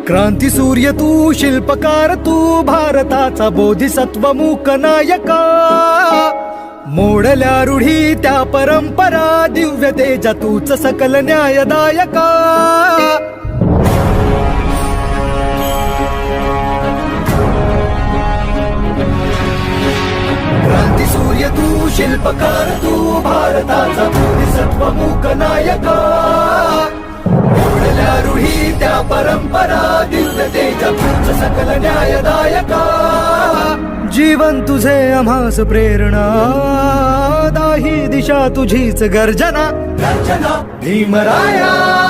क्रांती सूर्य तू, शिल्पकार तू, भारताचा बोधिसत्व मूक नायका. मोडल्या रूढी त्या परंपरा, दिव्य तेजा तूच सकल न्यायदायका. क्रांती सूर्य तू, शिल्पकार तू, भारताचा बोधिसत्व मूक नायका. मोडल्या रूढी त्या परंपरा, दिव्य तेजा तूच सकल न्यायदायका. जीवन तुझे आम्हास प्रेरणा, दाही दिशा तुझीच गर्जना. गर्जना भीमराया.